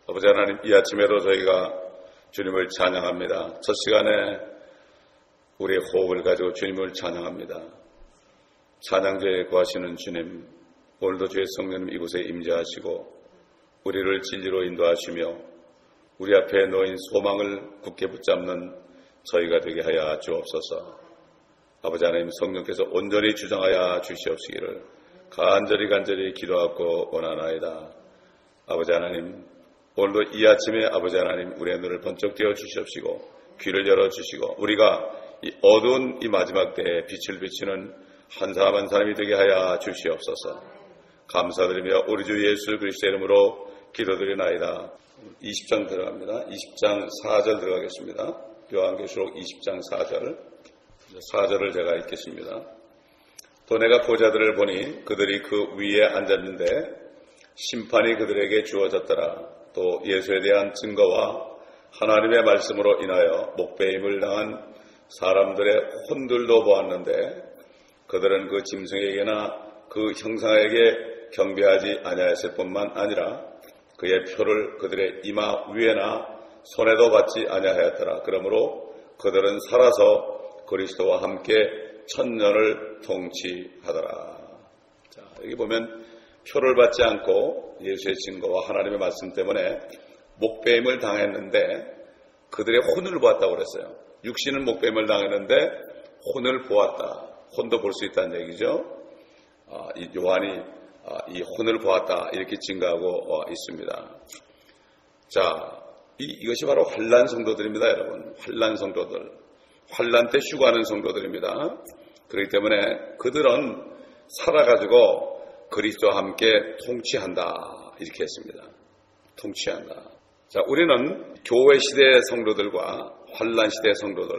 아버지 하나님, 이 아침에도 저희가 주님을 찬양합니다. 첫 시간에 우리의 호흡을 가지고 주님을 찬양합니다. 찬양제에 구하시는 주님, 오늘도 주의 성령님 이곳에 임재하시고 우리를 진리로 인도하시며 우리 앞에 놓인 소망을 굳게 붙잡는 저희가 되게 하여 주옵소서. 아버지 하나님, 성령께서 온전히 주장하여 주시옵시기를 간절히 기도하고 원하나이다. 아버지 하나님, 오늘도 이 아침에 아버지 하나님 우리의 눈을 번쩍 띄워 주시옵시고 귀를 열어주시고 우리가 이 어두운 이 마지막 때에 빛을 비치는 한 사람 한 사람이 되게 하여 주시옵소서. 감사드리며 우리 주 예수 그리스도의 이름으로 기도드리나이다. 20장 들어갑니다. 20장 4절 들어가겠습니다. 요한계시록 20장 4절을 제가 읽겠습니다. 또 내가 보좌들을 보니 그들이 그 위에 앉았는데 심판이 그들에게 주어졌더라. 또 예수에 대한 증거와 하나님의 말씀으로 인하여 목배임을 당한 사람들의 혼들도 보았는데 그들은 그 짐승에게나 그 형상에게 경배하지 아니하였을 뿐만 아니라 그의 표를 그들의 이마 위에나 손에도 받지 아니하였더라. 그러므로 그들은 살아서 그리스도와 함께 천년을 통치하더라. 자, 여기 보면 표를 받지 않고 예수의 증거와 하나님의 말씀 때문에 목배임을 당했는데 그들의 혼을 보았다고 그랬어요. 육신은 목배임을 당했는데 혼을 보았다. 혼도 볼 수 있다는 얘기죠. 요한이 이 혼을 보았다 이렇게 증거하고 있습니다. 자, 이것이 바로 환난 성도들입니다, 여러분. 환난 성도들, 환난 때 휴가하는 성도들입니다. 그렇기 때문에 그들은 살아가지고 그리스도와 함께 통치한다 이렇게 했습니다. 통치한다. 자, 우리는 교회 시대의 성도들과 환난 시대의 성도들,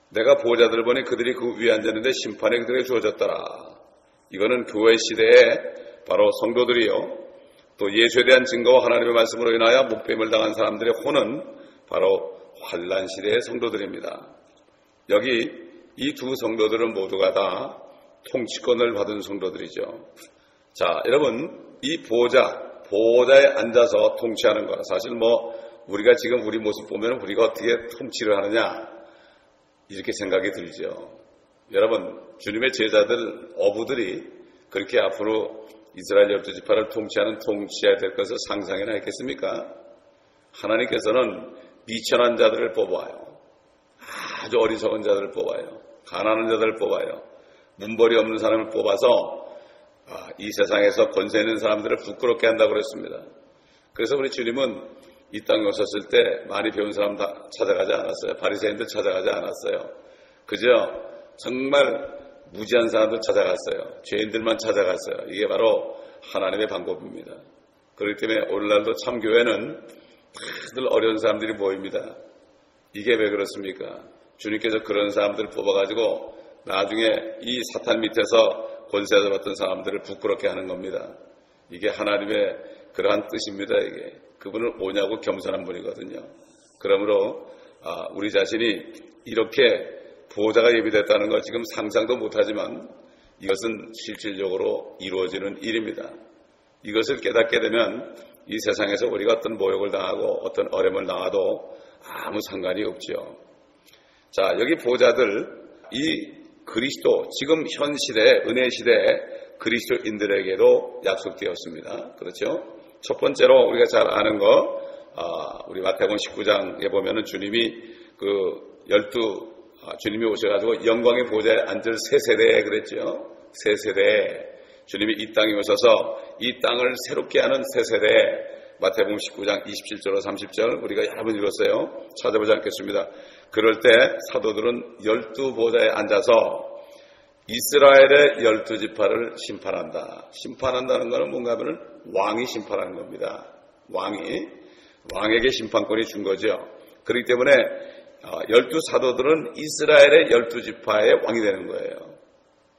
내가 보호자들을 보니 그들이 그 위에 앉았는데 심판이 그들에게 주어졌더라. 이거는 교회 시대의 바로 성도들이요, 또 예수에 대한 증거와 하나님의 말씀으로 인하여 목배임을 당한 사람들의 혼은 바로 환난 시대의 성도들입니다. 여기 이 두 성도들은 모두가 다 통치권을 받은 성도들이죠. 자, 여러분, 이 보호자에 앉아서 통치하는 거, 사실 우리가 지금 우리 모습 보면 우리가 어떻게 통치를 하느냐 이렇게 생각이 들죠. 여러분, 주님의 제자들 어부들이 그렇게 앞으로 이스라엘 12지파를 통치해야 될 것을 상상이나 했겠습니까? 하나님께서는 미천한 자들을 뽑아요. 아주 어리석은 자들을 뽑아요. 가난한 자들을 뽑아요. 문벌이 없는 사람을 뽑아서 이 세상에서 권세 있는 사람들을 부끄럽게 한다고 그랬습니다. 그래서 우리 주님은 이 땅에 오셨을 때 많이 배운 사람 다 찾아가지 않았어요. 바리새인들 찾아가지 않았어요. 그저 정말 무지한 사람들 찾아갔어요. 죄인들만 찾아갔어요. 이게 바로 하나님의 방법입니다. 그렇기 때문에 오늘날도 참 교회는 다들 어려운 사람들이 모입니다. 이게 왜 그렇습니까? 주님께서 그런 사람들을 뽑아가지고 나중에 이 사탄 밑에서 권세를 받던 사람들을 부끄럽게 하는 겁니다. 이게 하나님의 그러한 뜻입니다. 이게 그분은 오냐고 겸손한 분이거든요. 그러므로 우리 자신이 이렇게 보호자가 예비됐다는 걸 지금 상상도 못하지만 이것은 실질적으로 이루어지는 일입니다. 이것을 깨닫게 되면 이 세상에서 우리가 어떤 모욕을 당하고 어떤 어려움을 당해도 아무 상관이 없죠. 자, 여기 보호자들, 이 그리스도, 지금 현 시대, 은혜 시대에 그리스도인들에게도 약속되었습니다. 그렇죠? 첫 번째로 우리가 잘 아는 거, 우리 마태복음 19장에 보면은 주님이 주님이 오셔가지고 영광의 보좌에 앉을 세 세대에 그랬죠. 세 세대에 주님이 이 땅에 오셔서 이 땅을 새롭게 하는 세 세대에 마태복음 19장 27절로 30절 우리가 여러 번 읽었어요. 찾아보지 않겠습니다. 그럴 때 사도들은 12보좌에 앉아서 이스라엘의 12지파를 심판한다. 심판한다는 것은 뭔가 하면 왕이 심판하는 겁니다. 왕에게 심판권이 준 거죠. 그렇기 때문에 12사도들은 이스라엘의 12지파의 왕이 되는 거예요.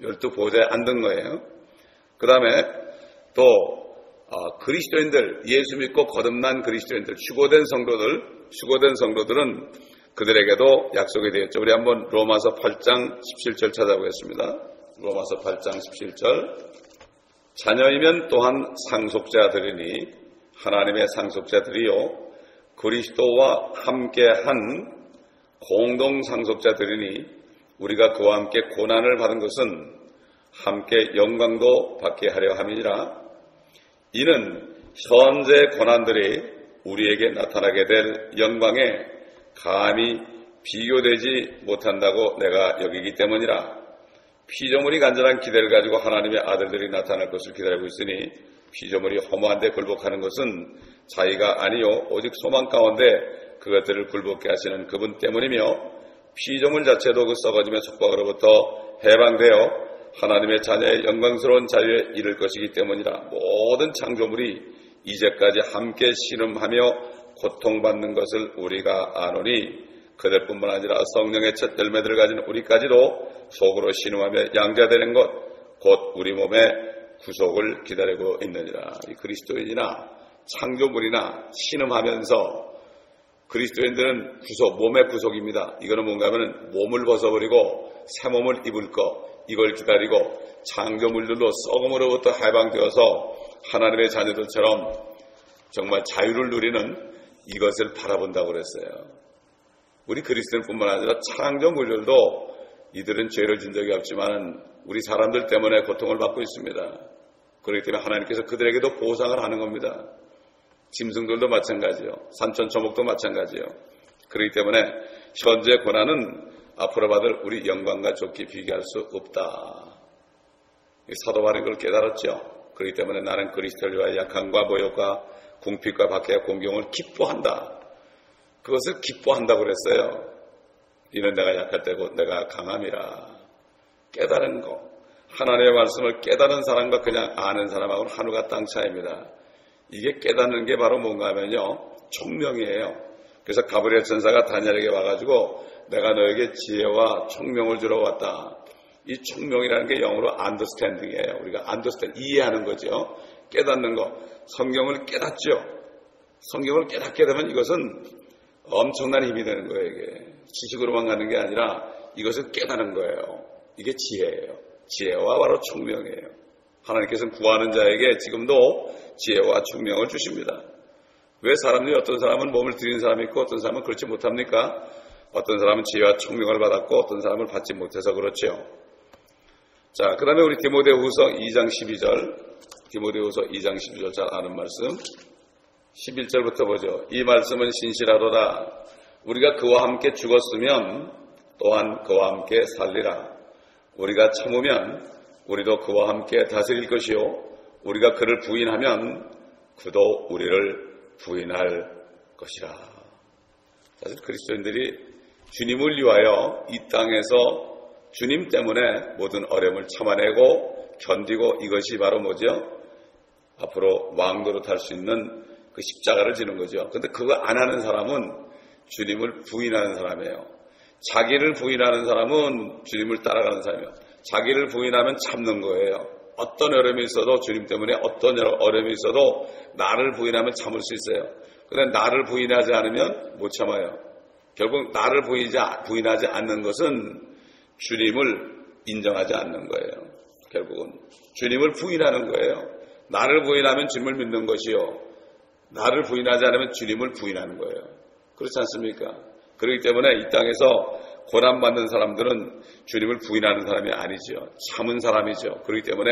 12보좌에 앉은 거예요. 그 다음에 또 그리스도인들, 예수 믿고 거듭난 그리스도인들, 휴거된 성도들은 그들에게도 약속이 되었죠. 우리 한번 로마서 8장 17절 찾아보겠습니다. 로마서 8장 17절. 자녀이면 또한 상속자들이니 하나님의 상속자들이요 그리스도와 함께한 공동 상속자들이니 우리가 그와 함께 고난을 받은 것은 함께 영광도 받게 하려 함이니라. 이는 현재 고난들이 우리에게 나타나게 될 영광에 감히 비교되지 못한다고 내가 여기기 때문이라. 피조물이 간절한 기대를 가지고 하나님의 아들들이 나타날 것을 기다리고 있으니 피조물이 허무한 데 굴복하는 것은 자기가 아니요 오직 소망 가운데 그것들을 굴복케 하시는 그분 때문이며 피조물 자체도 그 썩어짐의 속박으로부터 해방되어 하나님의 자녀의 영광스러운 자유에 이를 것이기 때문이라. 모든 창조물이 이제까지 함께 신음하며 고통받는 것을 우리가 아노니 그들뿐만 아니라 성령의 첫 열매들을 가진 우리까지도 속으로 신음하며 양자되는 것 곧 우리 몸의 구속을 기다리고 있느니라. 이 그리스도인이나 창조물이나 신음하면서 그리스도인들은 구속, 몸의 구속입니다. 이거는 뭔가 하면 몸을 벗어버리고 새 몸을 입을 것, 이걸 기다리고 창조물들도 썩음으로부터 해방되어서 하나님의 자녀들처럼 정말 자유를 누리는 이것을 바라본다고 그랬어요. 우리 그리스도인뿐만 아니라 창조물들도 이들은 죄를 진 적이 없지만 우리 사람들 때문에 고통을 받고 있습니다. 그렇기 때문에 하나님께서 그들에게도 보상을 하는 겁니다. 짐승들도 마찬가지요. 산천초목도 마찬가지요. 그렇기 때문에 현재 고난은 앞으로 받을 우리 영광과 좋게 비교할 수 없다. 사도 바울은 그걸 깨달았죠. 그렇기 때문에 나는 그리스도를 위하여 약함과 모욕과 궁핍과 박해와 공경을 기뻐한다. 그것을 기뻐한다고 그랬어요. 이는 내가 약할 때고 내가 강함이라. 깨달은 거. 하나님의 말씀을 깨달은 사람과 그냥 아는 사람하고는 하늘과 땅 차이입니다. 이게 깨닫는 게 바로 뭔가 하면요. 총명이에요. 그래서 가브리엘 천사가 다니엘에게 와가지고 내가 너에게 지혜와 총명을 주러 왔다. 이 총명이라는 게 영어로 understanding이에요. 우리가 understand, 이해하는 거죠. 깨닫는 거. 성경을 깨닫죠. 성경을 깨닫게 되면 이것은 엄청난 힘이 되는 거예요. 이게 지식으로만 가는 게 아니라 이것을 깨닫는 거예요. 이게 지혜예요. 지혜와 바로 총명이에요. 하나님께서는 구하는 자에게 지금도 지혜와 총명을 주십니다. 왜 사람들이 어떤 사람은 몸을 들인 사람이 있고 어떤 사람은 그렇지 못합니까? 어떤 사람은 지혜와 총명을 받았고 어떤 사람을 받지 못해서 그렇죠. 자, 그 다음에 우리 디모데후서 2장 12절, 디모데후서 2장 12절 잘 아는 말씀 11절부터 보죠. 이 말씀은 신실하도다. 우리가 그와 함께 죽었으면 또한 그와 함께 살리라. 우리가 참으면 우리도 그와 함께 다스릴 것이요 우리가 그를 부인하면 그도 우리를 부인할 것이라. 사실 그리스도인들이 주님을 위하여 이 땅에서 주님 때문에 모든 어려움을 참아내고 견디고 이것이 바로 뭐죠? 앞으로 왕도로 탈 수 있는 그 십자가를 지는 거죠. 그런데 그거 안 하는 사람은 주님을 부인하는 사람이에요. 자기를 부인하는 사람은 주님을 따라가는 사람이에요. 자기를 부인하면 참는 거예요. 어떤 어려움이 있어도 주님 때문에 어떤 어려움이 있어도 나를 부인하면 참을 수 있어요. 그런데 나를 부인하지 않으면 못 참아요. 결국 나를 부인하지 않는 것은 주님을 인정하지 않는 거예요. 결국은 주님을 부인하는 거예요. 나를 부인하면 주님을 믿는 것이요. 나를 부인하지 않으면 주님을 부인하는 거예요. 그렇지 않습니까? 그렇기 때문에 이 땅에서 고난받는 사람들은 주님을 부인하는 사람이 아니죠. 참은 사람이죠. 그렇기 때문에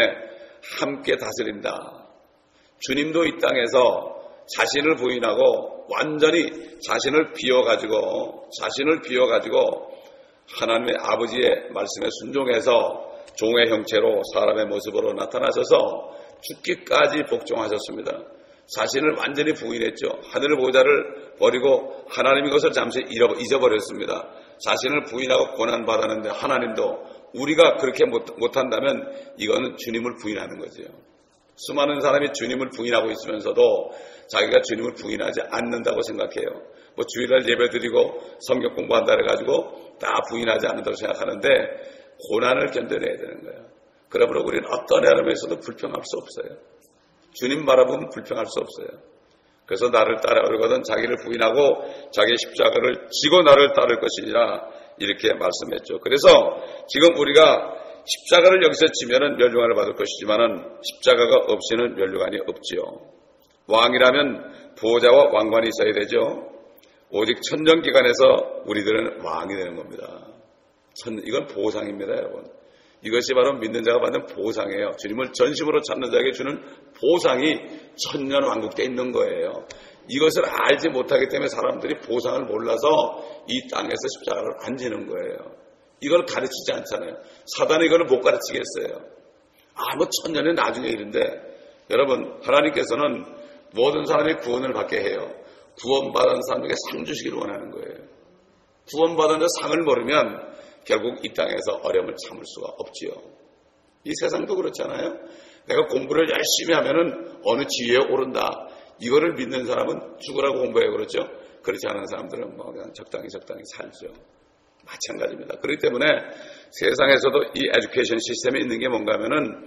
함께 다스린다. 주님도 이 땅에서 자신을 부인하고 완전히 자신을 비워가지고 하나님의 아버지의 말씀에 순종해서 종의 형체로 사람의 모습으로 나타나셔서 죽기까지 복종하셨습니다. 자신을 완전히 부인했죠. 하늘 보좌를 버리고 하나님의 것을 잠시 잊어버렸습니다. 자신을 부인하고 고난받았는데 하나님도 우리가 그렇게 못한다면 이거는 주님을 부인하는 거죠. 수많은 사람이 주님을 부인하고 있으면서도 자기가 주님을 부인하지 않는다고 생각해요. 뭐 주일날 예배드리고 성경 공부한다 해가지고 다 부인하지 않는다고 생각하는데 고난을 견뎌내야 되는 거예요. 그러므로 우리는 어떤 어려움에서도 불평할 수 없어요. 주님 바라보면 불평할 수 없어요. 그래서 나를 따라오려거든 자기를 부인하고 자기 십자가를 지고 나를 따를 것이니라 이렇게 말씀했죠. 그래서 지금 우리가 십자가를 여기서 지면은 멸류관을 받을 것이지만은 십자가가 없이는 멸류관이 없지요. 왕이라면 보호자와 왕관이 있어야 되죠. 오직 천년기간에서 우리들은 왕이 되는 겁니다. 이건 보상입니다, 여러분. 이것이 바로 믿는 자가 받는 보상이에요. 주님을 전심으로 찾는 자에게 주는 보상이 천년 왕국 때 있는 거예요. 이것을 알지 못하기 때문에 사람들이 보상을 몰라서 이 땅에서 십자가를 안 지는 거예요. 이걸 가르치지 않잖아요. 사단은 이걸 못 가르치겠어요. 뭐 천년의 나중에 일인데, 여러분, 하나님께서는 모든 사람이 구원을 받게 해요. 구원받은 사람에게 상 주시기를 원하는 거예요. 구원받은 자 상을 모르면 결국 이 땅에서 어려움을 참을 수가 없지요. 이 세상도 그렇잖아요. 내가 공부를 열심히 하면은 어느 지위에 오른다. 이거를 믿는 사람은 죽으라고 공부해요. 그렇죠? 그렇지 않은 사람들은 그냥 적당히 살죠. 마찬가지입니다. 그렇기 때문에 세상에서도 이 에듀케이션 시스템에 있는 게 뭔가 하면은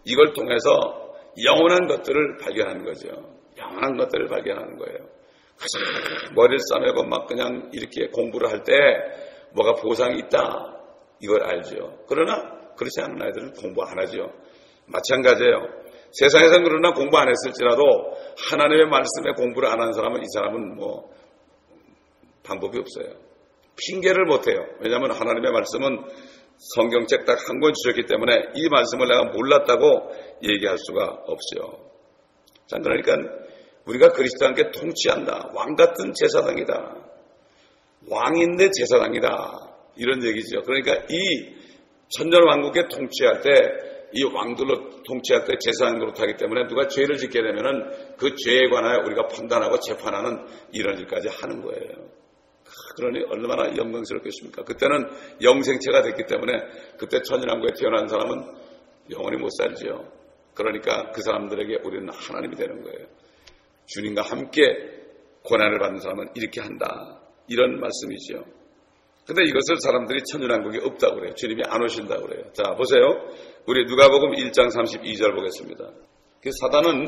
이걸 통해서 영원한 것들을 발견하는 거죠. 영원한 것들을 발견하는 거예요. 머리를 싸매고 막 그냥 이렇게 공부를 할 때 뭐가 보상이 있다. 이걸 알죠. 그러나 그렇지 않은 아이들은 공부 안 하죠. 마찬가지예요. 세상에서는 그러나 공부 안 했을지라도 하나님의 말씀에 공부를 안 한 사람은 이 사람은 방법이 없어요. 핑계를 못 해요. 왜냐하면 하나님의 말씀은 성경책 딱 한 권 주셨기 때문에 이 말씀을 내가 몰랐다고 얘기할 수가 없어요. 자, 그러니까 우리가 그리스도와 함께 통치한다. 왕 같은 제사장이다. 왕인데 제사장이다. 이런 얘기죠. 그러니까 이 천년 왕국에 통치할 때 이 왕들로 통치할 때 제사장 노릇하기 때문에 누가 죄를 짓게 되면은 그 죄에 관하여 우리가 판단하고 재판하는 이런 일까지 하는 거예요. 그러니 얼마나 영광스럽겠습니까? 그때는 영생체가 됐기 때문에 그때 천년왕국에 태어난 사람은 영원히 못 살죠. 그러니까 그 사람들에게 우리는 하나님이 되는 거예요. 주님과 함께 고난을 받는 사람은 이렇게 한다. 이런 말씀이죠. 근데 이것을 사람들이 천년왕국이 없다고 그래요. 주님이 안 오신다고 그래요. 자, 보세요. 우리 누가복음 1장 32절 보겠습니다. 그 사단은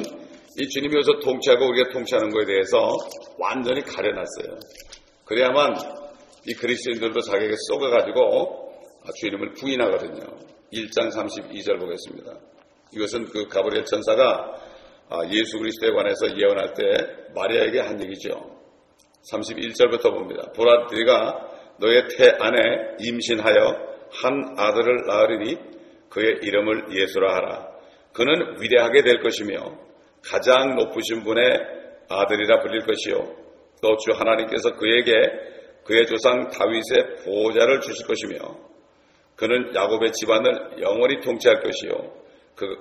이 주님이 여기서 통치하고 우리가 통치하는 것에 대해서 완전히 가려놨어요. 그래야만 이 그리스도인들도 자기에게 쏘가가지고 주님을 부인하거든요. 1장 32절 보겠습니다. 이것은 그 가브리엘 천사가 예수 그리스도에 관해서 예언할 때 마리아에게 한 얘기죠. 31절부터 봅니다. 보라, 네가 너의 태 안에 임신하여 한 아들을 낳으리니 그의 이름을 예수라 하라. 그는 위대하게 될 것이며 가장 높으신 분의 아들이라 불릴 것이요. 또 주 하나님께서 그에게 그의 조상 다윗의 보호자를 주실 것이며 그는 야곱의 집안을 영원히 통치할 것이요.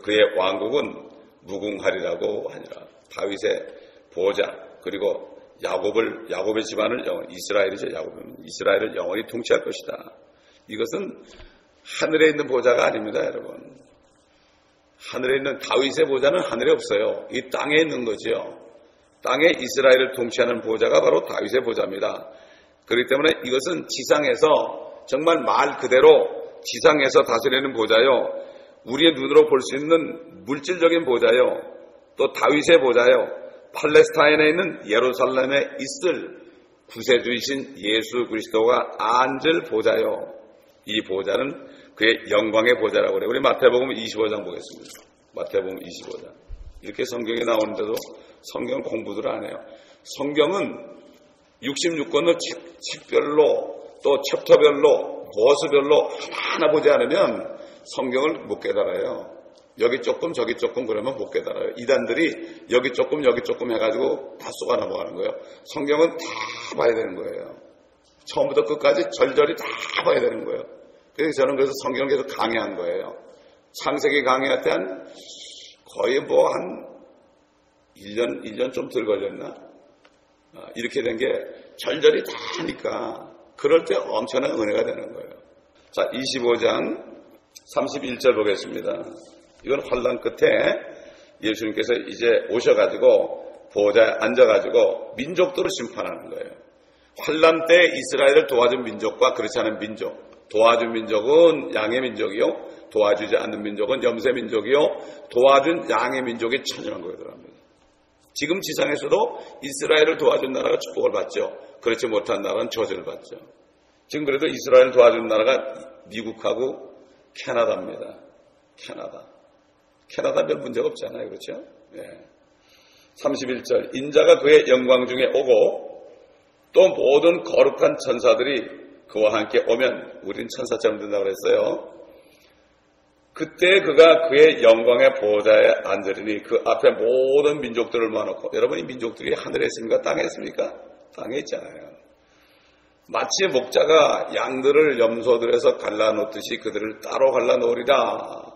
그의 왕국은 무궁하리라고 하니라. 다윗의 보호자 그리고 야곱의 집안을 영원히, 이스라엘이죠. 야곱은 이스라엘을 영원히 통치할 것이다. 이것은 하늘에 있는 보호자가 아닙니다, 여러분. 하늘에 있는 다윗의 보호자는 하늘에 없어요. 이 땅에 있는 거죠. 땅에 이스라엘을 통치하는 보호자가 바로 다윗의 보호자입니다. 그렇기 때문에 이것은 지상에서 정말 말 그대로 지상에서 다스리는 보호자요. 우리의 눈으로 볼 수 있는 물질적인 보호자요. 또 다윗의 보호자요. 팔레스타인에 있는 예루살렘에 있을 구세주이신 예수 그리스도가 앉을 보호자요. 이 보호자는 그의 영광의 보호자라고 그래요. 우리 마태복음 25장 보겠습니다. 마태복음 25장. 이렇게 성경에 나오는데도 성경 공부들 안 해요. 성경은 66권을 책별로 또 챕터별로 버스별로 하나하나 보지 않으면 성경을 못 깨달아요. 여기 조금 저기 조금 그러면 못 깨달아요. 이단들이 여기 조금 해가지고 다 쏘가 넘어가는 거예요. 성경은 다 봐야 되는 거예요. 처음부터 끝까지 절절히 다 봐야 되는 거예요. 그래서 저는 그래서 성경을 계속 강의한 거예요. 창세기 강의할 때 거의 한 1년 좀 덜 걸렸나? 이렇게 된 게 절절히 다 하니까 그럴 때 엄청난 은혜가 되는 거예요. 자, 25장 31절 보겠습니다. 이건 환난 끝에 예수님께서 이제 오셔가지고 보호자에 앉아가지고 민족도로 심판하는 거예요. 환난 때 이스라엘을 도와준 민족과 그렇지 않은 민족, 도와준 민족은 양의 민족이요, 도와주지 않는 민족은 염세 민족이요, 도와준 양의 민족이 천연왕국에 들어갑니다. 지금 지상에서도 이스라엘을 도와준 나라가 축복을 받죠. 그렇지 못한 나라는 저주를 받죠. 지금 그래도 이스라엘을 도와준 나라가 미국하고 캐나다입니다. 캐나다 별 문제가 없잖아요. 그렇죠? 예. 31절 인자가 그의 영광 중에 오고 또 모든 거룩한 천사들이 그와 함께 오면 우린 천사처럼 된다고 그랬어요. 그때 그가 그의 영광의 보좌에 앉으리니 그 앞에 모든 민족들을 모아놓고, 여러분 이 민족들이 하늘에 있습니까? 땅에 있습니까? 땅에 있잖아요. 마치 목자가 양들을 염소들에서 갈라놓듯이 그들을 따로 갈라놓으리라.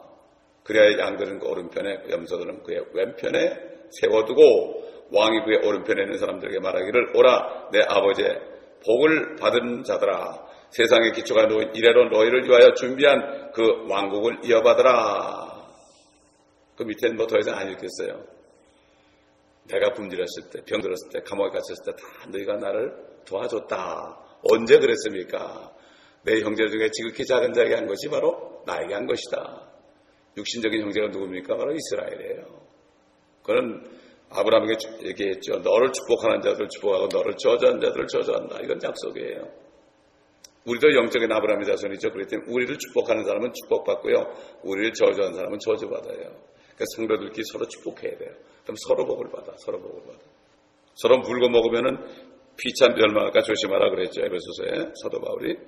그래야 양들은 그 오른편에, 염소들은 그의 왼편에 세워두고 왕이 그의 오른편에 있는 사람들에게 말하기를 오라 내 아버지의 복을 받은 자들아, 세상의 기초가 놓인 이래로 너희를 위하여 준비한 그 왕국을 이어받으라. 그 밑에는 뭐 더 이상 안 읽겠어요. 내가 굶주렸을 때, 병들었을 때, 감옥에 갇혔을 때 다 너희가 나를 도와줬다. 언제 그랬습니까? 내 형제 중에 지극히 작은 자에게 한 것이 바로 나에게 한 것이다. 육신적인 형제가 누굽니까? 바로 이스라엘이에요. 그는 아브라함에게 얘기했죠. 너를 축복하는 자들을 축복하고 너를 저주하는 자들을 저주한다. 이건 약속이에요. 우리도 영적인 아브라함의 자손이죠. 그렇기 때문에 우리를 축복하는 사람은 축복받고요, 우리를 저주하는 사람은 저주받아요. 그러니까 성도들끼리 서로 축복해야 돼요. 그럼 서로 복을 받아. 서로 복을 받아. 서로 물고 먹으면은 피참 멸망할까 조심하라 그랬죠. 에베소서에 사도 바울이.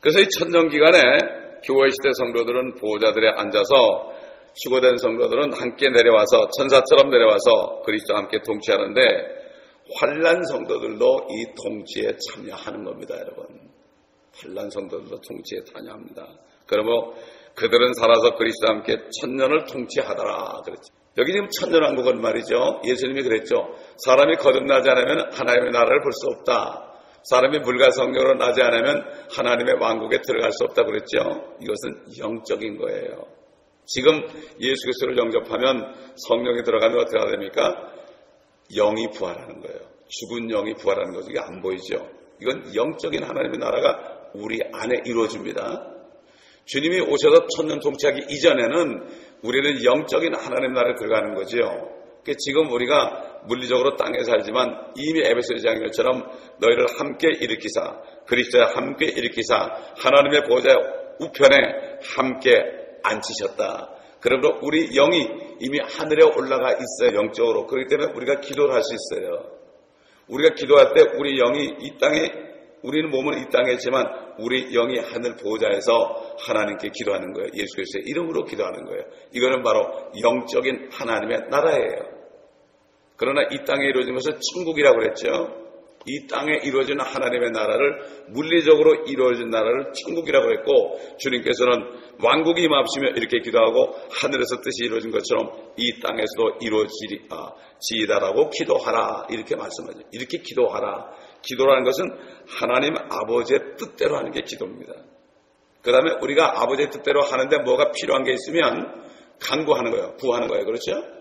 그래서 이 천년기간에 교회 시대 성도들은 보호자들에 앉아서, 수고된 성도들은 함께 내려와서 천사처럼 내려와서 그리스도와 함께 통치하는데, 환난 성도들도 이 통치에 참여하는 겁니다. 여러분, 환난 성도들도 통치에 참여합니다. 그러므로 그들은 살아서 그리스도와 함께 천년을 통치하더라 그랬죠. 여기 지금 천년왕국은 말이죠, 예수님이 그랬죠. 사람이 거듭나지 않으면 하나님의 나라를 볼 수 없다. 사람이 물과 성령으로 나지 않으면 하나님의 왕국에 들어갈 수 없다 그랬죠. 이것은 영적인 거예요. 지금 예수 그리스도를 영접하면 성령이 들어가면 어떻게 됩니까? 영이 부활하는 거예요. 죽은 영이 부활하는 거죠. 이게 안 보이죠. 이건 영적인 하나님의 나라가 우리 안에 이루어집니다. 주님이 오셔서 천년 통치하기 이전에는 우리는 영적인 하나님 나라에 들어가는 거죠. 지금 우리가 물리적으로 땅에 살지만 이미 에베소 2장인 것처럼 너희를 함께 일으키사, 그리스도와 함께 일으키사 하나님의 보좌 우편에 함께 앉히셨다. 그러므로 우리 영이 이미 하늘에 올라가 있어요. 영적으로. 그렇기 때문에 우리가 기도를 할 수 있어요. 우리가 기도할 때 우리 영이 이 땅에, 우리는 몸은 이 땅에 있지만 우리 영이 하늘 보좌에서 하나님께 기도하는 거예요. 예수 그리스도의 이름으로 기도하는 거예요. 이거는 바로 영적인 하나님의 나라예요. 그러나 이 땅에 이루어진 것은 천국이라고 그랬죠. 이 땅에 이루어지는 하나님의 나라를, 물리적으로 이루어진 나라를 천국이라고 했고, 주님께서는 왕국이 임합시며 이렇게 기도하고 하늘에서 뜻이 이루어진 것처럼 이 땅에서도 이루어지이다라고 기도하라 이렇게 말씀하죠. 이렇게 기도하라. 기도라는 것은 하나님 아버지의 뜻대로 하는 게 기도입니다. 그 다음에 우리가 아버지의 뜻대로 하는데 뭐가 필요한 게 있으면 간구하는 거예요. 구하는 거예요. 그렇죠?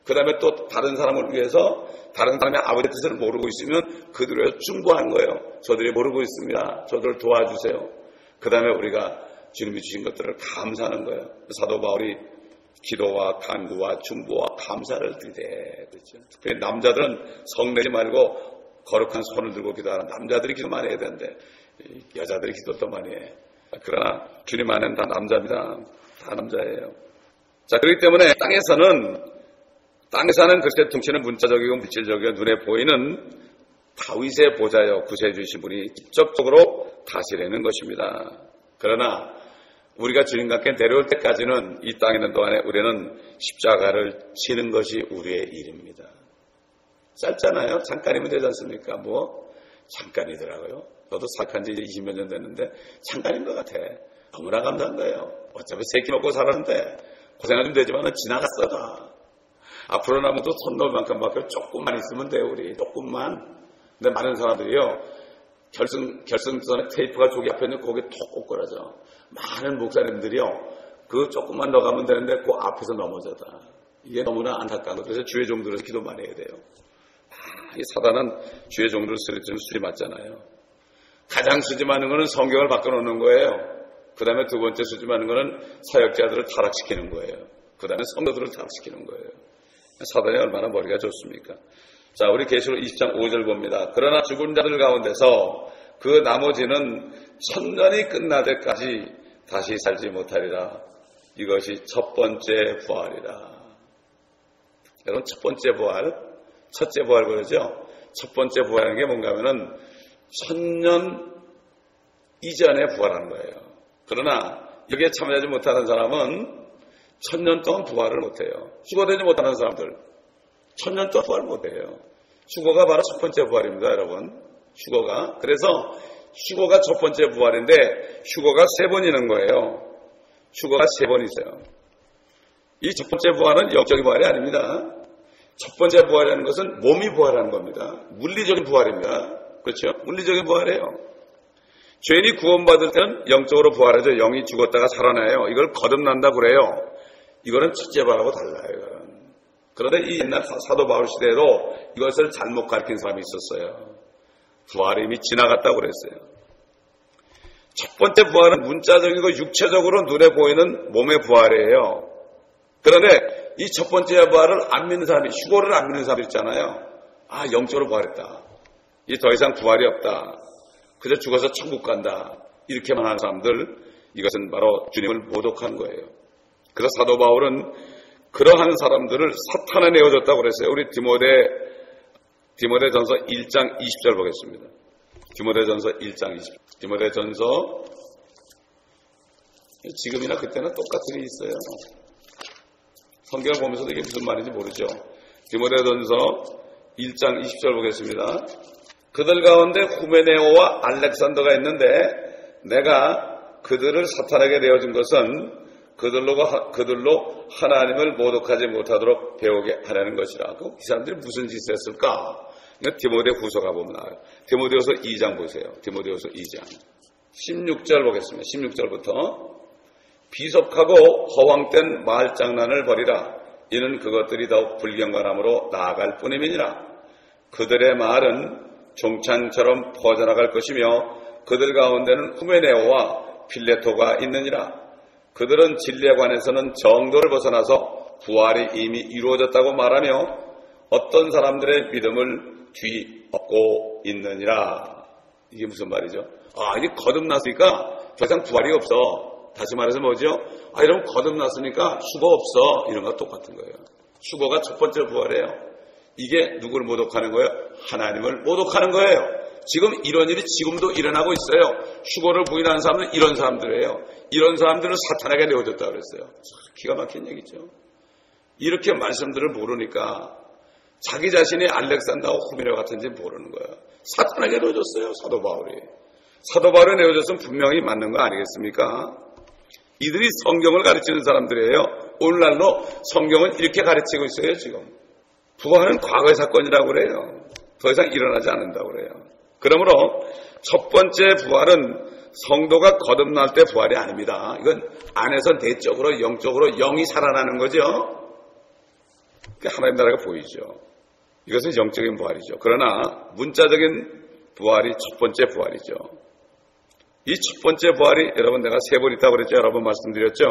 그 다음에 또 다른 사람을 위해서, 다른 사람의 아버지의 뜻을 모르고 있으면 그들을 위해서 중보하는 거예요. 저들이 모르고 있습니다. 저들을 도와주세요. 그 다음에 우리가 주님이 주신 것들을 감사하는 거예요. 사도 바울이 기도와 간구와 중보와 감사를 드리되, 그렇죠? 특별히 남자들은 성내지 말고 거룩한 손을 들고 기도하는, 남자들이 기도 많이 해야 되는데 여자들이 기도도 많이 해. 그러나 주님 안에는 다 남자입니다. 다 남자예요. 자, 그렇기 때문에 땅에 사는 그리스도의 통치는 문자적이고 물질적이고 눈에 보이는 다윗의 보좌여 구세해 주신 분이 직접적으로 다스리는 것입니다. 그러나 우리가 주님과 함께 내려올 때까지는, 이 땅에 있는 동안에 우리는 십자가를 지는 것이 우리의 일입니다. 짧잖아요. 잠깐이면 되지 않습니까? 뭐 잠깐이더라고요. 저도 사역한 지 20몇 년 됐는데 잠깐인 것 같아. 너무나 감사한 거예요. 어차피 세 끼 먹고 살았는데 고생은 좀 되지만 지나갔어 다. 앞으로 남아도 손 놓을 만큼밖에 조금만 있으면 돼요. 우리 조금만. 근데 많은 사람들이요, 결승전에 테이프가 저기 앞에 있는 거기에 톡 꽂거라져. 많은 목사님들이요, 그 조금만 더 가면 되는데 그 앞에서 넘어져다. 이게 너무나 안타까운 거죠. 그래서 주의 종들에서 기도 많이 해야 돼요. 이 사단은 주의 종들을 쓰러뜨리면 술이 맞잖아요. 가장 수집하는 거는 성경을 바꿔놓는 거예요. 그 다음에 두 번째 수집하는 거는 사역자들을 타락시키는 거예요. 그 다음에 성도들을 타락시키는 거예요. 사단이 얼마나 머리가 좋습니까? 자, 우리 계시록 20장 5절 봅니다. 그러나 죽은 자들 가운데서 그 나머지는 천년이 끝날 때까지 다시 살지 못하리라. 이것이 첫 번째 부활이라. 여러분, 첫 번째 부활, 첫째 부활 그러죠. 첫 번째 부활하는 게 뭔가 하면은 1000년 이전에 부활하는 거예요. 그러나 여기에 참여하지 못하는 사람은 1000년 동안 부활을 못해요. 휴거되지 못하는 사람들 1000년 동안 부활 못해요. 휴거가 바로 첫 번째 부활입니다, 여러분. 휴거가. 그래서 휴거가 첫 번째 부활인데 휴거가 3번 있는 거예요. 휴거가 3번 있어요. 이 첫 번째 부활은 영적인 부활이 아닙니다. 첫 번째 부활이라는 것은 몸이 부활하는 겁니다. 물리적인 부활입니다. 그렇죠? 물리적인 부활이에요. 죄인이 구원받을 때는 영적으로 부활하죠. 영이 죽었다가 살아나요. 이걸 거듭난다 그래요. 이거는 첫째 부활하고 달라요. 이거는. 그런데 이 옛날 사도 바울 시대에도 이것을 잘못 가르친 사람이 있었어요. 부활이 이미 지나갔다고 그랬어요. 첫 번째 부활은 문자적이고 육체적으로 눈에 보이는 몸의 부활이에요. 그런데 이 첫 번째 부활을 안 믿는 사람이, 휴거를 안 믿는 사람이 있잖아요. 아, 영적으로 부활했다. 이 더 이상 부활이 없다. 그저 죽어서 천국 간다. 이렇게만 하는 사람들, 이것은 바로 주님을 모독한 거예요. 그래서 사도 바울은 그러한 사람들을 사탄에 내어줬다고 그랬어요. 우리 디모데전서 1장 20절 보겠습니다. 디모데전서 1장 20절. 디모데전서 지금이나 그때나 똑같은 게 있어요. 성경을 보면서도 이게 무슨 말인지 모르죠. 디모데전서 1장 20절 보겠습니다. 그들 가운데 후메네오와 알렉산더가 있는데 내가 그들을 사탄에게 내어준 것은 그들로 하나님을 모독하지 못하도록 배우게 하려는 것이라. 이 사람들이 무슨 짓을 했을까? 디모데 후서가 보면 알아요. 디모데후서 2장 보세요. 디모데후서 2장 16절 보겠습니다. 16절부터 비속하고 허황된 말장난을 버리라. 이는 그것들이 더욱 불경건함으로 나아갈 뿐임이니라. 그들의 말은 종찬처럼 퍼져나갈 것이며 그들 가운데는 후메네오와 필레토가 있느니라. 그들은 진리에 관해서는 정도를 벗어나서 부활이 이미 이루어졌다고 말하며 어떤 사람들의 믿음을 뒤엎고 있느니라. 이게 무슨 말이죠? 아, 이게 거듭났으니까 더 이상 부활이 없어. 다시 말해서 뭐죠? 아, 이러면 거듭났으니까 휴거 없어. 이런 거 똑같은 거예요. 휴거가 첫 번째 부활이에요. 이게 누구를 모독하는 거예요? 하나님을 모독하는 거예요. 지금 이런 일이 지금도 일어나고 있어요. 휴거를 부인하는 사람은 이런 사람들이에요. 이런 사람들은 사탄에게 내어줬다고 그랬어요. 기가 막힌 얘기죠. 이렇게 말씀들을 모르니까 자기 자신이 알렉산더와 후메네오 같은지 모르는 거예요. 사탄에게 내어줬어요. 사도 바울이. 사도 바울이 내어줬으면 분명히 맞는 거 아니겠습니까? 이들이 성경을 가르치는 사람들이에요. 오늘날로 성경은 이렇게 가르치고 있어요. 지금 부활은 과거의 사건이라고 그래요. 더 이상 일어나지 않는다고 그래요. 그러므로 첫 번째 부활은 성도가 거듭날 때 부활이 아닙니다. 이건 안에서 내적으로 영적으로 영이 살아나는 거죠. 하나님 나라가 보이죠. 이것은 영적인 부활이죠. 그러나 문자적인 부활이 첫 번째 부활이죠. 이 첫 번째 부활이 여러분 내가 3번 있다고 그랬죠. 여러 번 말씀드렸죠.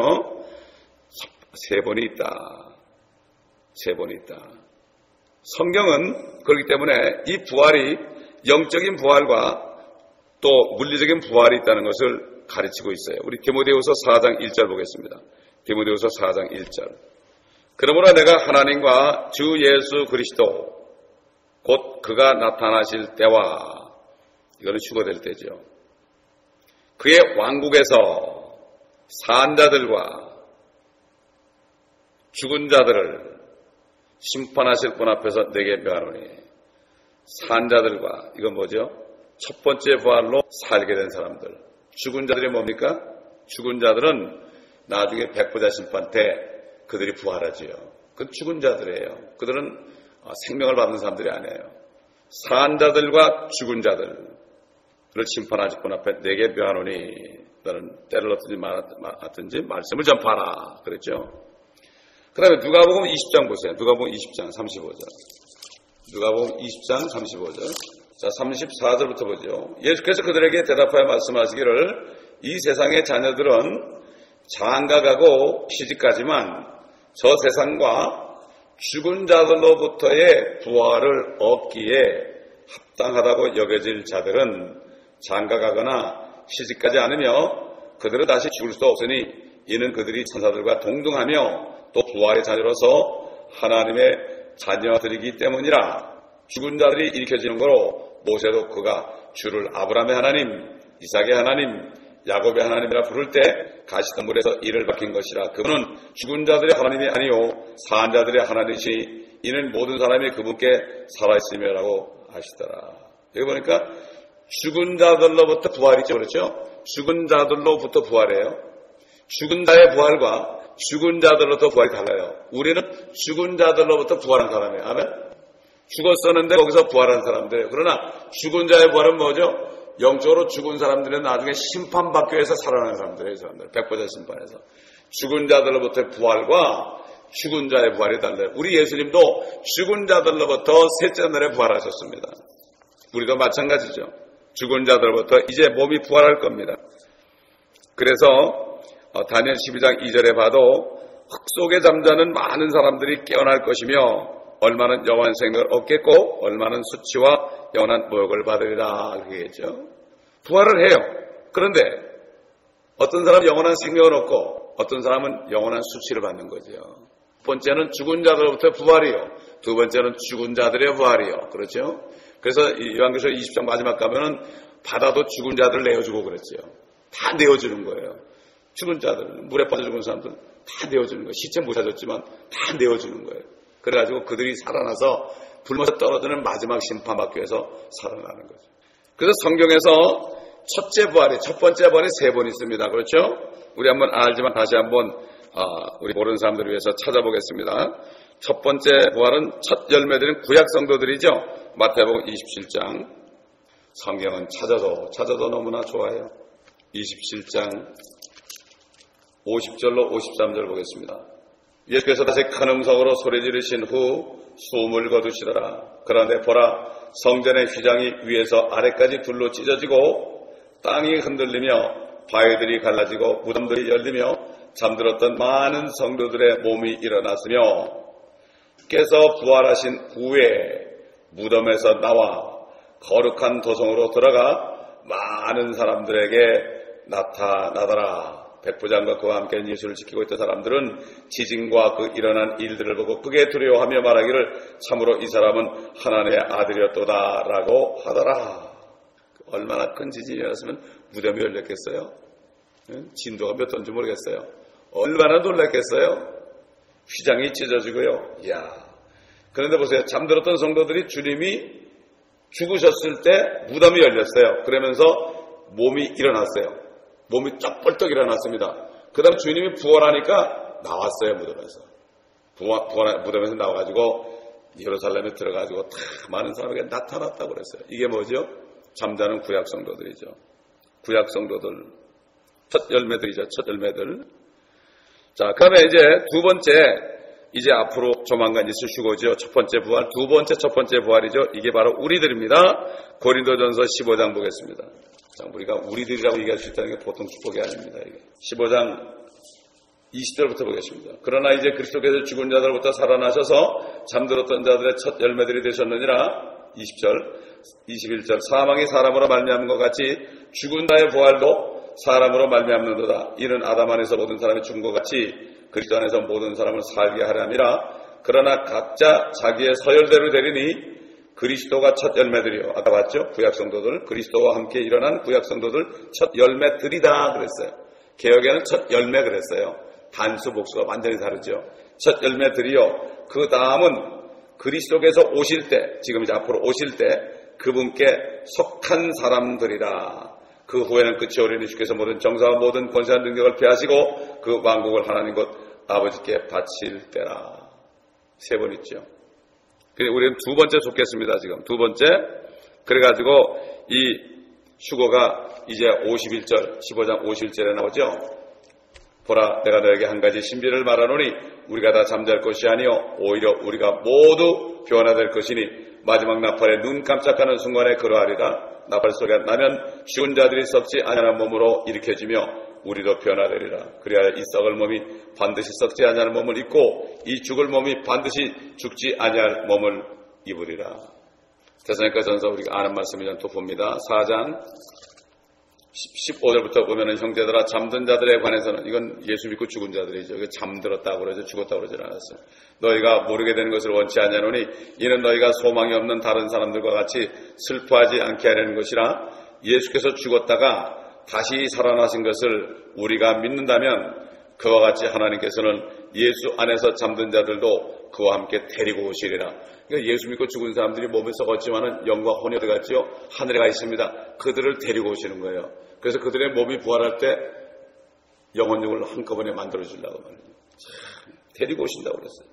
3번이 있다. 3번이 있다. 성경은 그렇기 때문에 이 부활이 영적인 부활과 또 물리적인 부활이 있다는 것을 가르치고 있어요. 우리 디모데후서 4장 1절 보겠습니다. 디모데후서 4장 1절. 그러므로 내가 하나님과 주 예수 그리스도 곧 그가 나타나실 때와, 이거는 휴거될 때죠, 그의 왕국에서 산자들과 죽은 자들을 심판하실 분 앞에서 내게 명하노니. 산자들과, 이건 뭐죠? 첫 번째 부활로 살게 된 사람들. 죽은 자들이 뭡니까? 죽은 자들은 나중에 백보자 심판 때 그들이 부활하지요. 그 죽은 자들이에요. 그들은 생명을 받는 사람들이 아니에요. 산자들과 죽은 자들을 심판하실 분 앞에 내게 명하노니 너는 때를 얻든지 말았든지 말씀을 전파하라. 그랬죠. 그 다음에 누가복음 20장 보세요. 누가복음 20장 35절. 누가복음 20장 35절. 자, 34절부터 보죠. 예수께서 그들에게 대답하여 말씀하시기를 이 세상의 자녀들은 장가가고 시집가지만 저 세상과 죽은 자들로부터의 부활을 얻기에 합당하다고 여겨질 자들은 장가가거나 시집가지 않으며 그들은 다시 죽을 수 없으니 이는 그들이 천사들과 동등하며 또 부활의 자녀로서 하나님의 자녀들이기 때문이라. 죽은 자들이 일으켜지는 거로 모세도 그가 주를 아브라함의 하나님, 이삭의 하나님, 야곱의 하나님이라 부를 때 가시덤불에서 이를 밝힌 것이라. 그분은 죽은 자들의 하나님이 아니요 사한 자들의 하나님이시니 이는 모든 사람이 그분께 살아있으며라고 하시더라. 여기 보니까 죽은 자들로부터 부활이죠. 그렇죠? 죽은 자들로부터 부활이에요. 죽은 자의 부활과 죽은 자들로부터 부활이 달라요. 우리는 죽은 자들로부터 부활한 사람이에요. 아멘? 죽었었는데 거기서 부활한 사람들이에요. 그러나 죽은 자의 부활은 뭐죠? 영적으로 죽은 사람들은 나중에 심판받기 위해서 살아나는 사람들이에요. 사람들. 백보자 심판에서. 죽은 자들로부터의 부활과 죽은 자의 부활이 달라요. 우리 예수님도 죽은 자들로부터 셋째 날에 부활하셨습니다. 우리도 마찬가지죠. 죽은 자들로부터 이제 몸이 부활할 겁니다. 그래서 다니엘 12장 2절에 봐도 흙 속에 잠자는 많은 사람들이 깨어날 것이며 얼마는 영원한 생명을 얻겠고 얼마는 수치와 영원한 모욕을 받으리라. 그렇게 했죠. 부활을 해요. 그런데 어떤 사람은 영원한 생명을 얻고 어떤 사람은 영원한 수치를 받는 거죠. 첫 번째는 죽은 자들로부터 부활이요. 두 번째는 죽은 자들의 부활이요. 그렇죠? 그래서 요한계시록 20장 마지막 가면은 바다도 죽은 자들을 내어주고 그랬죠. 다 내어주는 거예요. 죽은 자들, 물에 빠져 죽은 사람들 다 내어주는 거예요. 시체 못 찾았지만 다 내어주는 거예요. 그래가지고 그들이 살아나서 굶어서 떨어지는 마지막 심판받기 위해서 살아나는 거죠. 그래서 성경에서 첫째 부활이, 첫 번째 부활이 3번 있습니다. 그렇죠? 우리 한번 알지만 다시 한번 우리 모르는 사람들을 위해서 찾아보겠습니다. 첫 번째 부활은 첫 열매들은 구약 성도들이죠. 마태복음 27장. 성경은 찾아도 너무나 좋아요. 27장 50절로 53절 보겠습니다. 예수께서 다시 큰 음성으로 소리 지르신 후 숨을 거두시더라. 그런데 보라, 성전의 휘장이 위에서 아래까지 둘로 찢어지고 땅이 흔들리며 바위들이 갈라지고 무덤들이 열리며 잠들었던 많은 성도들의 몸이 일어났으며 주께서 부활하신 후에 무덤에서 나와 거룩한 도성으로 들어가 많은 사람들에게 나타나더라. 백부장과 그와 함께 예수를 지키고 있던 사람들은 지진과 그 일어난 일들을 보고 크게 두려워하며 말하기를 참으로 이 사람은 하나님의 아들이었도다라고 하더라. 얼마나 큰 지진이 일어났으면 무덤이 열렸겠어요? 진도가 몇 톤인지 모르겠어요. 얼마나 놀랐겠어요? 휘장이 찢어지고요. 이야. 그런데 보세요. 잠들었던 성도들이 주님이 죽으셨을 때 무덤이 열렸어요. 그러면서 몸이 일어났어요. 몸이 쫙 벌떡 일어났습니다. 그 다음 주님이 부활하니까 나왔어요. 무덤에서. 무덤에서 나와가지고 예루살렘에 들어가지고 다 많은 사람에게 나타났다고 그랬어요. 이게 뭐죠? 잠자는 구약 성도들이죠. 구약 성도들. 첫 열매들이죠. 첫 열매들. 자, 그다음에 이제 두 번째, 이제 앞으로 조만간 있을 휴거죠. 첫 번째 부활, 두 번째 첫 번째 부활이죠. 이게 바로 우리들입니다. 고린도전서 15장 보겠습니다. 자, 우리가 우리들이라고 얘기할 수 있다는 게 보통 축복이 아닙니다. 이게. 15장 20절부터 보겠습니다. 그러나 이제 그리스도께서 죽은 자들로부터 살아나셔서 잠들었던 자들의 첫 열매들이 되셨느니라. 20절, 21절. 사망이 사람으로 말미암은 것 같이 죽은 자의 부활도 사람으로 말미암는도다. 이는 아담 안에서 모든 사람이 죽은 것 같이 그리스도 안에서 모든 사람을 살게 하려 함이라. 그러나 각자 자기의 서열대로 되리니 그리스도가 첫 열매들이요. 아까 봤죠? 구약 성도들, 그리스도와 함께 일어난 구약 성도들 첫 열매들이다 그랬어요. 개역에는 첫 열매 그랬어요. 단수 복수가 완전히 다르죠. 첫 열매들이요. 그 다음은 그리스도께서 오실 때, 지금 이제 앞으로 오실 때 그분께 속한 사람들이라. 그 후에는 끝이 오리니 주께서 모든 정사와 모든 권세한 능력을 폐하시고 그 왕국을 하나님 곧 아버지께 바칠 때라. 3번 있죠. 우리는 두 번째 속겠습니다. 지금 두 번째. 그래가지고 이 휴거가 이제 51절 15장 51절에 나오죠. 보라, 내가 너에게 한 가지 신비를 말하노니 우리가 다 잠잘 것이 아니요 오히려 우리가 모두 변화될 것이니 마지막 나팔에 눈 깜짝하는 순간에 그러하리라. 나팔 소리가 나면 죽은 자들이 썩지 아니하는 몸으로 일으켜지며 우리도 변화되리라. 그래야 이 썩을 몸이 반드시 썩지 아니할 몸을 입고 이 죽을 몸이 반드시 죽지 아니할 몸을 입으리라. 데살로니가전서 우리가 아는 말씀이란 또 봅니다. 4장 15절부터 보면은 형제들아 잠든 자들에 관해서는 이건 예수 믿고 죽은 자들이죠. 잠들었다고 그러죠. 죽었다고 그러지 않았어요. 너희가 모르게 되는 것을 원치 않냐노니 이는 너희가 소망이 없는 다른 사람들과 같이 슬퍼하지 않게 하려는 것이라. 예수께서 죽었다가 다시 살아나신 것을 우리가 믿는다면 그와 같이 하나님께서는 예수 안에서 잠든 자들도 그와 함께 데리고 오시리라. 그러니까 예수 믿고 죽은 사람들이 몸에 썩었지만은 영과 혼이 어디 갔지요? 하늘에 가 있습니다. 그들을 데리고 오시는 거예요. 그래서 그들의 몸이 부활할 때 영혼육을 한꺼번에 만들어주려고 말입니다. 데리고 오신다고 그랬어요.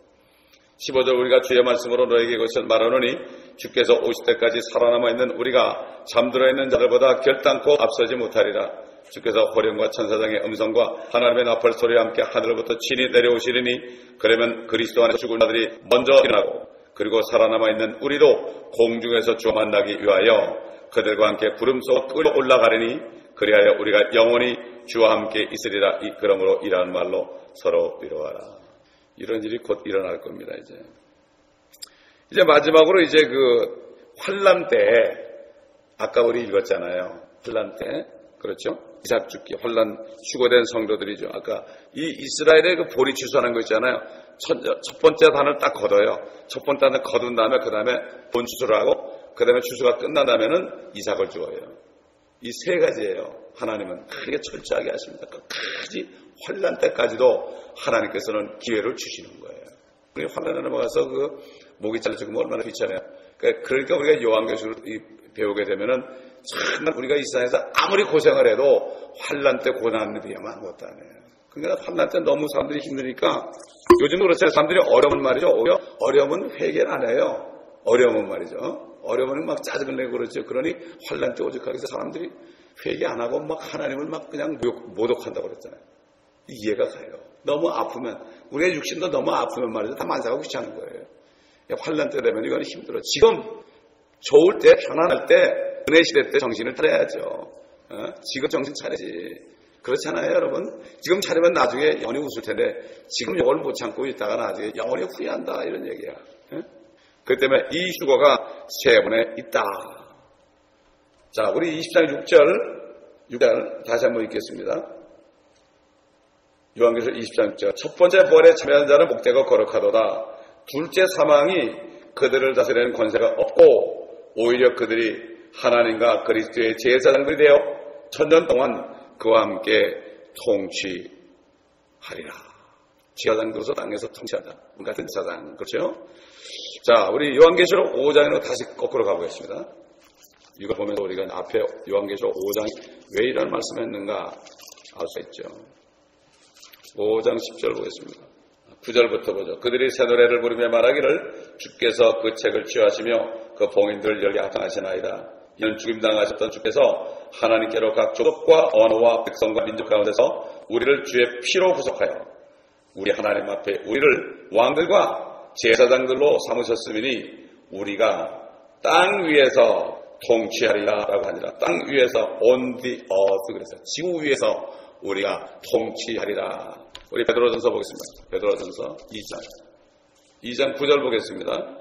15절 우리가 주의 말씀으로 너에게 이것을 말하노니 주께서 오실 때까지 살아남아 있는 우리가 잠들어 있는 자들보다 결단코 앞서지 못하리라. 주께서 호령과 천사장의 음성과 하나님의 나팔 소리와 함께 하늘로부터 친히 내려오시리니 그러면 그리스도 안에서 죽은 자들이 먼저 일어나고 그리고 살아남아 있는 우리도 공중에서 주와 만나기 위하여 그들과 함께 구름 속 끌어 올라가리니 그리하여 우리가 영원히 주와 함께 있으리라. 그러므로 이러한 말로 서로 위로하라. 이런 일이 곧 일어날 겁니다. 이제 마지막으로 이제 그 환난 때 아까 우리 읽었잖아요. 환난 때 그렇죠? 이삭 죽기 환난 휴거된 성도들이죠. 아까 이 이스라엘의 그 보리 추수하는 거 있잖아요. 첫 번째 단을 딱 걷어요. 첫 번째 단을 거둔 다음에 그 다음에 본 추수를 하고 그 다음에 추수가 끝난다면은 이삭을 주어요. 이 세 가지예요. 하나님은 크게 철저하게 하십니다. 끝까지 환난 때까지도 하나님께서는 기회를 주시는 거예요. 우리 환난에 넘어가서 그 목이 잘려지고 얼마나 귀찮아요. 그러니까 우리가 요한계시를 배우게 되면은 정말 우리가 이 세상에서 아무리 고생을 해도 환난 때 고난하는 일이 아무것도 안 해요. 그러니까 환난 때 너무 사람들이 힘드니까 요즘도 그렇잖아요. 사람들이 어려우면 말이죠. 오히려 어려우면 회개를 안 해요. 어려우면 말이죠. 어려우면 막 짜증을 내고 그러죠. 그러니 환난 때 오죽하게 해서 사람들이 회개 안 하고 막 하나님을 막 그냥 모독한다고 그랬잖아요. 이해가 가요. 너무 아프면 우리의 육신도 너무 아프면 말이죠. 다 만사가 귀찮은 거예요. 환난 때 되면 이거는 힘들어. 지금 좋을 때 편안할 때 은혜 시대 때 정신을 차려야죠. 지금 정신 차려야지. 그렇잖아요, 여러분. 지금 차리면 나중에 영원히 웃을 텐데 지금 이걸 못 참고 있다가 나중에 영원히 후회한다 이런 얘기야. 그렇기 때문에 이 휴거가 세 번에 있다. 자, 우리 24장 6절 다시 한번 읽겠습니다. 요한계시록 24장 6절. 첫 번째 부활에 참여한 자는 복되고 거룩하도다. 둘째 사망이 그들을 다스리는 권세가 없고 오히려 그들이 하나님과 그리스도의 제사장들이 되어 천년 동안 그와 함께 통치하리라. 제사장으로서 땅에서 통치하다. 같은 제사장. 그렇죠? 자, 우리 요한계시록 5장으로 다시 거꾸로 가보겠습니다. 이거 보면서 우리가 앞에 요한계시록 5장이 왜 이런 말씀을 했는가 알 수 있죠. 5장 10절 보겠습니다. 9절부터 보죠. 그들이 새 노래를 부르며 말하기를 주께서 그 책을 취하시며 그 봉인들을 열게 합당하시나이다. 이는 죽임당하셨던 주께서 하나님께로 각 족속과 언어와 백성과 민족 가운데서 우리를 주의 피로 구속하여 우리 하나님 앞에 우리를 왕들과 제사장들로 삼으셨으니 우리가 땅 위에서 통치하리라라고 하니라. 땅 위에서 on the earth 그래서 지구 위에서 우리가 통치하리라. 우리 베드로전서 보겠습니다. 베드로전서 2장 9절 보겠습니다.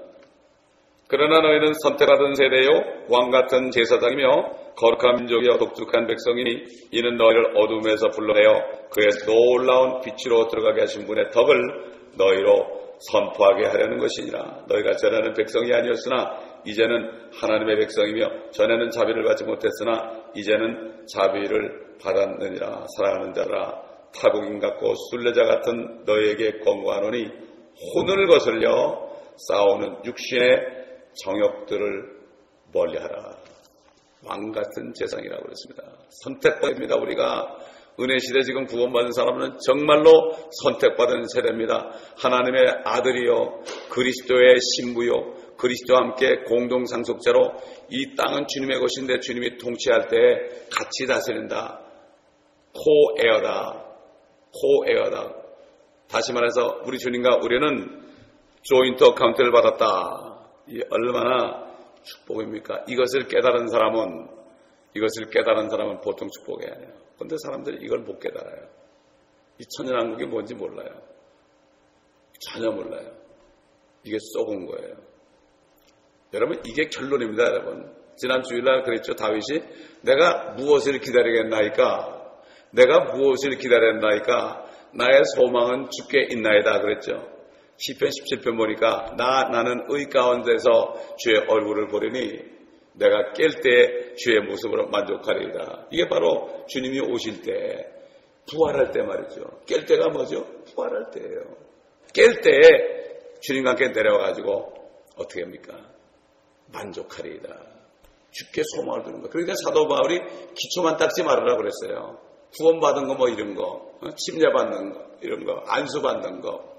그러나 너희는 선택받은 세대요 왕같은 제사장이며 거룩한 민족이여 독특한 백성이니 이는 너희를 어둠에서 불러내어 그의 놀라운 빛으로 들어가게 하신 분의 덕을 너희로 선포하게 하려는 것이니라. 너희가 전에는 백성이 아니었으나 이제는 하나님의 백성이며 전에는 자비를 받지 못했으나 이제는 자비를 받았느니라. 사랑하는 자라 타국인 같고 순례자 같은 너희에게 권고하노니 혼을 거슬려 싸우는 육신의 정욕들을 멀리하라. 왕같은 제사장이라고 그랬습니다. 선택받습니다. 우리가 은혜시대 지금 구원받은 사람은 정말로 선택받은 세대입니다. 하나님의 아들이요 그리스도의 신부요 그리스도와 함께 공동상속자로 이 땅은 주님의 것인데 주님이 통치할 때 같이 다스린다. 코에어다. 다시 말해서 우리 주님과 우리는 조인트 어카운트를 받았다. 이 얼마나 축복입니까? 이것을 깨달은 사람은 보통 축복이 아니에요. 그런데 사람들이 이걸 못 깨달아요. 이 천연왕국이 뭔지 몰라요. 전혀 몰라요. 이게 썩은 거예요. 여러분 이게 결론입니다. 여러분 지난 주일날 그랬죠. 다윗이 내가 무엇을 기다리겠나이까? 내가 무엇을 기다렸나이까? 나의 소망은 주께 있나이다 그랬죠. 시편 17편 보니까 나는 의 가운데서 주의 얼굴을 보려니 내가 깰 때 주의 모습으로 만족하리이다. 이게 바로 주님이 오실 때, 부활할 때 말이죠. 깰 때가 뭐죠? 부활할 때예요. 깰 때에 주님과 함께 내려와가지고 어떻게 합니까? 만족하리이다. 주께 소망을 두는 거. 그러니까 사도 바울이 기초만 닦지 말으라 그랬어요. 구원받은 거 뭐 이런 거, 침례받는 거 이런 거, 안수받는 거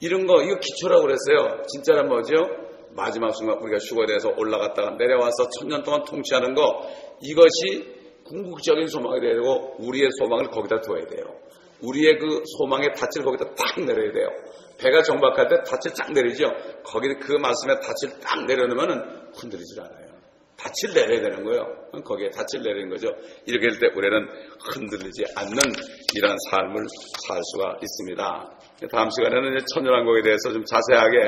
이런 거, 이거 기초라고 그랬어요. 진짜란 뭐죠? 마지막 순간 우리가 휴거에 대해서 올라갔다가 내려와서 1000년 동안 통치하는 거, 이것이 궁극적인 소망이 돼야 되고 우리의 소망을 거기다 둬야 돼요. 우리의 그 소망의 닻을 거기다 딱 내려야 돼요. 배가 정박할 때 닻을 딱 내리죠. 거기 그 말씀에 닻을 딱 내려놓으면 흔들리질 않아요. 닻을 내려야 되는 거예요. 거기에 닻을 내리는 거죠. 이렇게 할 때 우리는 흔들리지 않는 이런 삶을 살 수가 있습니다. 다음 시간에는 천연왕국에 대해서 좀 자세하게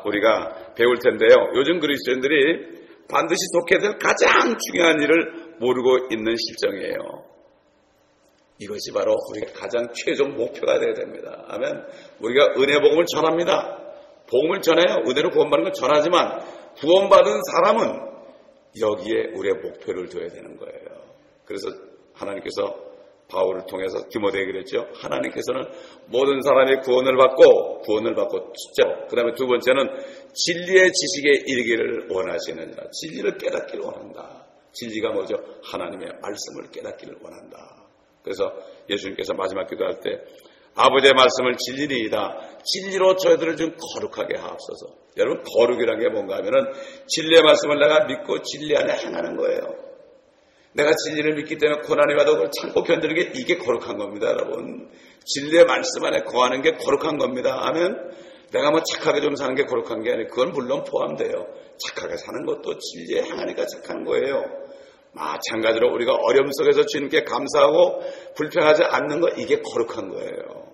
우리가 배울 텐데요. 요즘 그리스도인들이 반드시 속해야 될 가장 중요한 일을 모르고 있는 실정이에요. 이것이 바로 우리가 가장 최종 목표가 되어야 됩니다. 아멘. 우리가 은혜 복음을 전합니다. 복음을 전해요. 은혜로 구원받는 걸 전하지만 구원받은 사람은 여기에 우리의 목표를 둬야 되는 거예요. 그래서 하나님께서 바울을 통해서 디모데에게 그랬죠. 하나님께서는 모든 사람이 구원을 받고 진짜로, 그 다음에 두 번째는 진리의 지식에 이르기를 원하시느니라. 진리를 깨닫기를 원한다. 진리가 뭐죠? 하나님의 말씀을 깨닫기를 원한다. 그래서 예수님께서 마지막 기도할 때 아버지의 말씀을 진리니이다. 진리로 저희들을 좀 거룩하게 하옵소서. 여러분, 거룩이라는 게 뭔가 하면은 진리의 말씀을 내가 믿고 진리 안에 행하는 거예요. 내가 진리를 믿기 때문에 고난이 와도 그걸 참고 견디는 게 이게 거룩한 겁니다, 여러분. 진리의 말씀 안에 거하는 게 거룩한 겁니다. 아멘. 내가 뭐 착하게 좀 사는 게 거룩한 게 아니고 그건 물론 포함돼요. 착하게 사는 것도 진리에 행하니까 착한 거예요. 마찬가지로 우리가 어려움 속에서 주님께 감사하고 불평하지 않는 거, 이게 거룩한 거예요.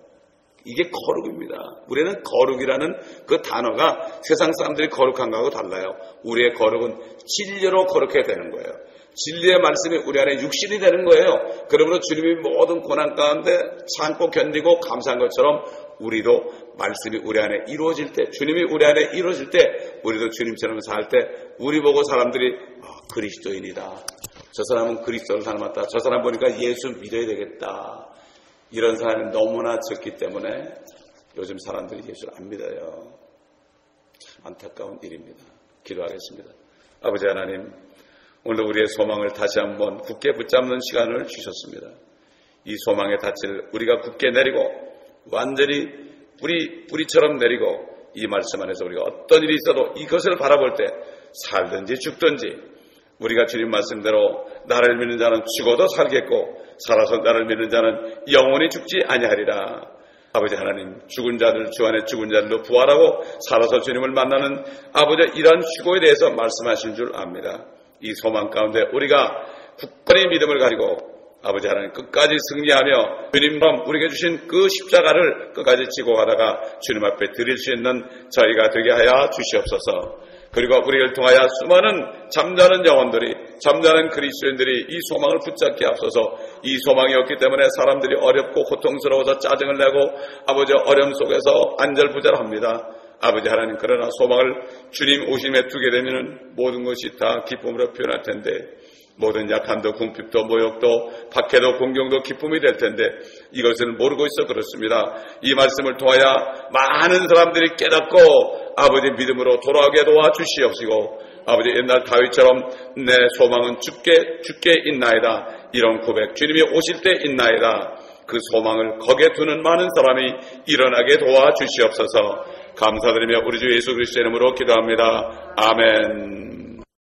이게 거룩입니다. 우리는 거룩이라는 그 단어가 세상 사람들이 거룩한 거하고 달라요. 우리의 거룩은 진리로 거룩해야 되는 거예요. 진리의 말씀이 우리 안에 육신이 되는 거예요. 그러므로 주님이 모든 고난 가운데 참고 견디고 감사한 것처럼 우리도 말씀이 우리 안에 이루어질 때, 주님이 우리 안에 이루어질 때 우리도 주님처럼 살 때 우리 보고 사람들이 그리스도인이다. 저 사람은 그리스도를 닮았다. 저 사람 보니까 예수 믿어야 되겠다. 이런 사람이 너무나 적기 때문에 요즘 사람들이 예수를 안 믿어요. 참 안타까운 일입니다. 기도하겠습니다. 아버지 하나님, 오늘 우리의 소망을 다시 한번 굳게 붙잡는 시간을 주셨습니다. 이 소망의 닻을 우리가 굳게 내리고 완전히 뿌리처럼 내리고 이 말씀 안에서 우리가 어떤 일이 있어도 이것을 바라볼 때 살든지 죽든지 우리가 주님 말씀대로 나를 믿는 자는 죽어도 살겠고 살아서 나를 믿는 자는 영원히 죽지 아니하리라. 아버지 하나님, 죽은 자들, 주 안에 죽은 자들도 부활하고 살아서 주님을 만나는 아버지 이러한 휴거에 대해서 말씀하신 줄 압니다. 이 소망 가운데 우리가 굳건히 믿음을 가지고 아버지 하나님 끝까지 승리하며 주님처럼 우리에게 주신 그 십자가를 끝까지 지고 가다가 주님 앞에 드릴 수 있는 저희가 되게 하여 주시옵소서. 그리고 우리를 통하여 수많은 잠자는 영혼들이, 잠자는 그리스도인들이 이 소망을 붙잡게 앞서서 이 소망이 없기 때문에 사람들이 어렵고 고통스러워서 짜증을 내고 아버지 어려움 속에서 안절부절합니다. 아버지 하나님, 그러나 소망을 주님 오심에 두게 되면 모든 것이 다 기쁨으로 표현할 텐데 모든 약함도 궁핍도 모욕도 박해도 공경도 기쁨이 될 텐데 이것을 모르고 있어 그렇습니다. 이 말씀을 통하여 많은 사람들이 깨닫고 아버지 믿음으로 돌아오게 도와주시옵시고 아버지 옛날 다윗처럼 내 소망은 주께 있나이다. 이런 고백, 주님이 오실 때 있나이다. 그 소망을 거기에 두는 많은 사람이 일어나게 도와주시옵소서. 감사드리며 우리 주 예수 그리스도의 이름으로 기도합니다. 아멘.